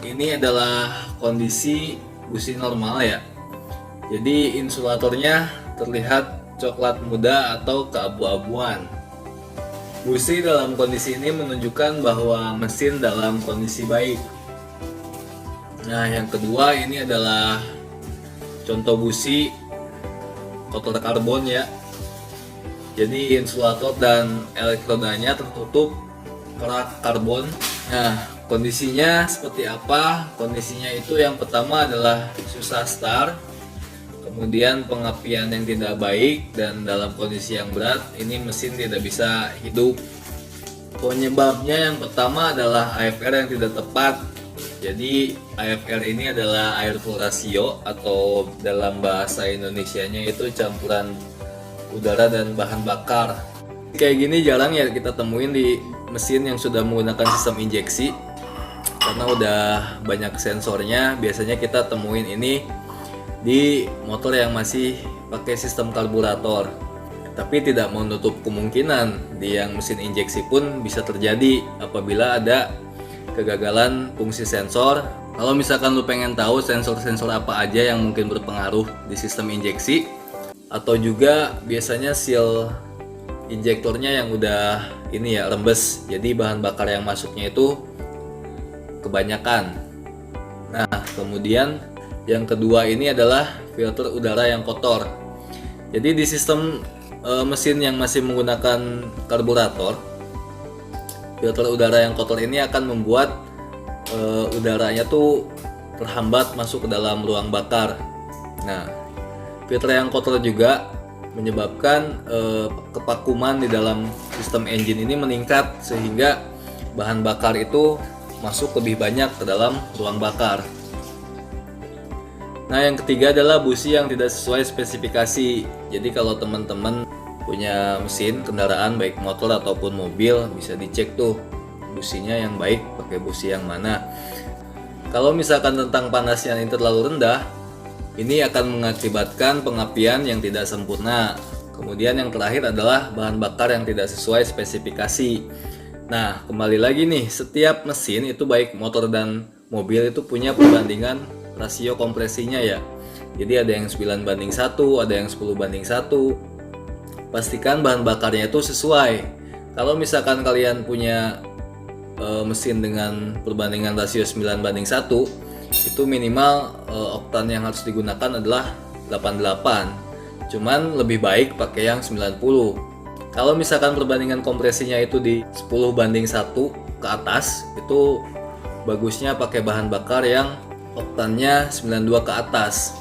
ini adalah kondisi busi normal ya. Jadi insulatornya terlihat coklat muda atau keabu-abuan. Busi dalam kondisi ini menunjukkan bahwa mesin dalam kondisi baik. Nah, yang kedua ini adalah contoh busi kotor karbon ya. Jadi insulator dan elektrodanya tertutup kerak karbon. Nah, kondisinya seperti apa? Kondisinya itu yang pertama adalah susah start, kemudian pengapian yang tidak baik, dan dalam kondisi yang berat ini mesin tidak bisa hidup. Penyebabnya yang pertama adalah AFR yang tidak tepat. Jadi AFR ini adalah air flow ratio, atau dalam bahasa Indonesianya itu campuran udara dan bahan bakar. Kayak gini jarang ya kita temuin di mesin yang sudah menggunakan sistem injeksi, karena udah banyak sensornya. Biasanya kita temuin ini di motor yang masih pakai sistem karburator, tapi tidak menutup kemungkinan di yang mesin injeksi pun bisa terjadi apabila ada kegagalan fungsi sensor. Kalau misalkan lu pengen tahu sensor-sensor apa aja yang mungkin berpengaruh di sistem injeksi, atau juga biasanya seal injektornya yang udah ini ya rembes, jadi bahan bakar yang masuknya itu kebanyakan. Nah, kemudian yang kedua ini adalah filter udara yang kotor. Jadi di sistem mesin yang masih menggunakan karburator, filter udara yang kotor ini akan membuat udaranya tuh terhambat masuk ke dalam ruang bakar. Nah, filter yang kotor juga menyebabkan kevakuman di dalam sistem engine ini meningkat, sehingga bahan bakar itu masuk lebih banyak ke dalam ruang bakar. Nah, yang ketiga adalah busi yang tidak sesuai spesifikasi. Jadi kalau teman-teman punya mesin kendaraan baik motor ataupun mobil, bisa dicek tuh businya yang baik pakai busi yang mana. Kalau misalkan tentang panasnya ini terlalu rendah, ini akan mengakibatkan pengapian yang tidak sempurna. Kemudian yang terakhir adalah bahan bakar yang tidak sesuai spesifikasi. Nah, kembali lagi nih, setiap mesin itu baik motor dan mobil itu punya perbandingan rasio kompresinya ya. Jadi ada yang 9:1, ada yang 10:1. Pastikan bahan bakarnya itu sesuai. Kalau misalkan kalian punya mesin dengan perbandingan rasio 9:1, itu minimal oktan yang harus digunakan adalah 88. Cuman lebih baik pakai yang 90. Kalau misalkan perbandingan kompresinya itu di 10:1 ke atas, itu bagusnya pakai bahan bakar yang oktannya 92 ke atas.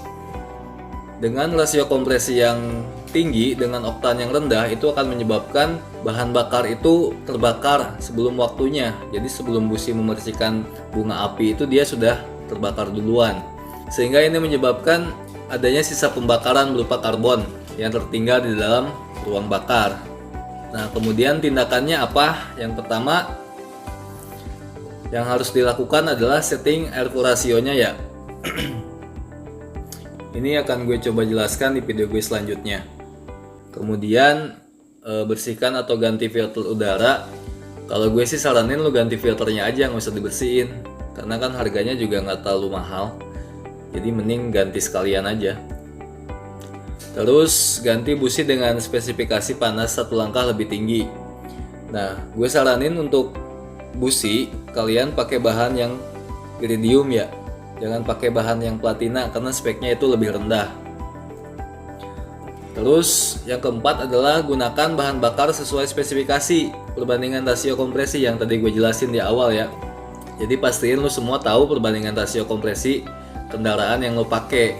Dengan rasio kompresi yang tinggi dengan oktan yang rendah, itu akan menyebabkan bahan bakar itu terbakar sebelum waktunya. Jadi sebelum busi memercikan bunga api itu dia sudah terbakar duluan, sehingga ini menyebabkan adanya sisa pembakaran berupa karbon yang tertinggal di dalam ruang bakar. Nah, kemudian tindakannya apa? Yang pertama yang harus dilakukan adalah setting air flow rasionya ya. Ini akan gue coba jelaskan di video gue selanjutnya. Kemudian bersihkan atau ganti filter udara. Kalau gue sih saranin lo ganti filternya aja, nggak usah dibersihin, karena kan harganya juga nggak terlalu mahal. Jadi mending ganti sekalian aja. Terus ganti busi dengan spesifikasi panas satu langkah lebih tinggi. Nah, gue saranin untuk busi kalian pakai bahan yang iridium ya. Jangan pakai bahan yang platina karena speknya itu lebih rendah. Terus yang keempat adalah gunakan bahan bakar sesuai spesifikasi perbandingan rasio kompresi yang tadi gue jelasin di awal ya. Jadi pastiin lu semua tahu perbandingan rasio kompresi kendaraan yang lu pakai.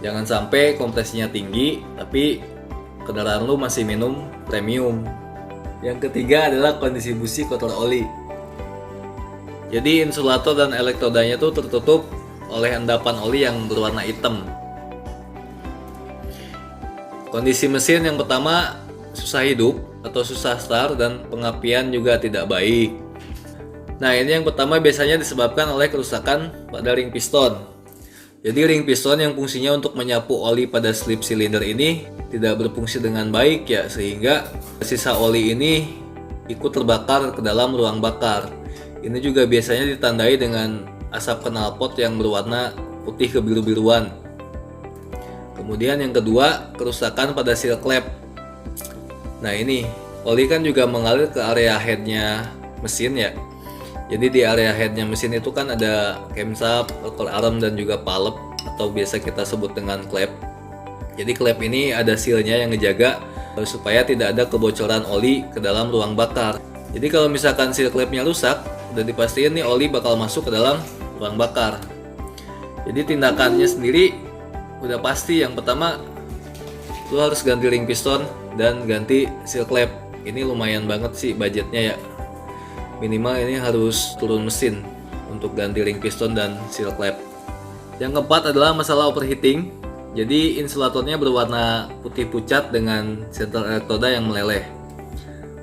Jangan sampai kompresinya tinggi tapi kendaraan lu masih minum premium. Yang ketiga adalah kondisi busi kotor oli. Jadi insulator dan elektrodanya tuh tertutup oleh endapan oli yang berwarna hitam. Kondisi mesin yang pertama susah hidup atau susah start, dan pengapian juga tidak baik. Nah, ini yang pertama biasanya disebabkan oleh kerusakan pada ring piston. Jadi ring piston yang fungsinya untuk menyapu oli pada slip silinder ini tidak berfungsi dengan baik ya, sehingga sisa oli ini ikut terbakar ke dalam ruang bakar. Ini juga biasanya ditandai dengan asap knalpot yang berwarna putih kebiru-biruan. Kemudian yang kedua, kerusakan pada seal clamp. Nah ini, oli kan juga mengalir ke area headnya mesin ya. Jadi di area headnya mesin itu kan ada camshaft, rocker arm, dan juga palep atau biasa kita sebut dengan klep. Jadi klep ini ada sealnya yang ngejaga supaya tidak ada kebocoran oli ke dalam ruang bakar. Jadi kalau misalkan seal klepnya rusak, udah dipastiin nih oli bakal masuk ke dalam ruang bakar. Jadi tindakannya sendiri udah pasti. Yang pertama, lu harus ganti ring piston dan ganti seal clamp. Ini lumayan banget sih budgetnya ya. Minimal ini harus turun mesin untuk ganti ring piston dan seal clamp. Yang keempat adalah masalah overheating. Jadi insulatornya berwarna putih pucat dengan center elektroda yang meleleh.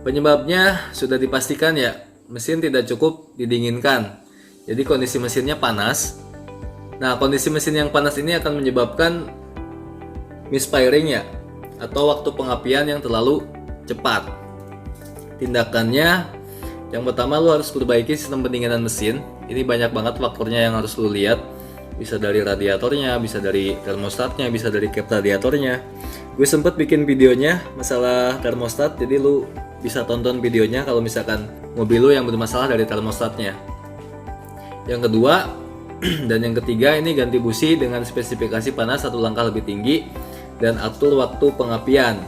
Penyebabnya sudah dipastikan ya, mesin tidak cukup didinginkan. Jadi kondisi mesinnya panas. Nah, kondisi mesin yang panas ini akan menyebabkan misfiring ya, atau waktu pengapian yang terlalu cepat. Tindakannya, yang pertama lu harus perbaiki sistem pendinginan mesin. Ini banyak banget faktornya yang harus lu lihat. Bisa dari radiatornya, bisa dari termostatnya, bisa dari cap radiatornya. Gue sempet bikin videonya masalah termostat, jadi lu bisa tonton videonya kalau misalkan mobil lu yang bermasalah dari termostatnya. Yang kedua dan yang ketiga, ini ganti busi dengan spesifikasi panas 1 langkah lebih tinggi dan atur waktu pengapian.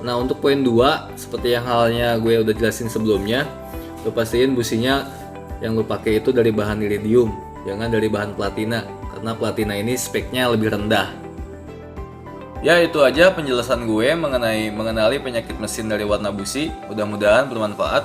Nah, untuk poin 2, seperti yang halnya gue udah jelasin sebelumnya, lu pastiin businya yang lu pakai itu dari bahan iridium, jangan dari bahan platina, karena platina ini speknya lebih rendah. Ya, itu aja penjelasan gue mengenai mengenali penyakit mesin dari warna busi. Mudah-mudahan bermanfaat.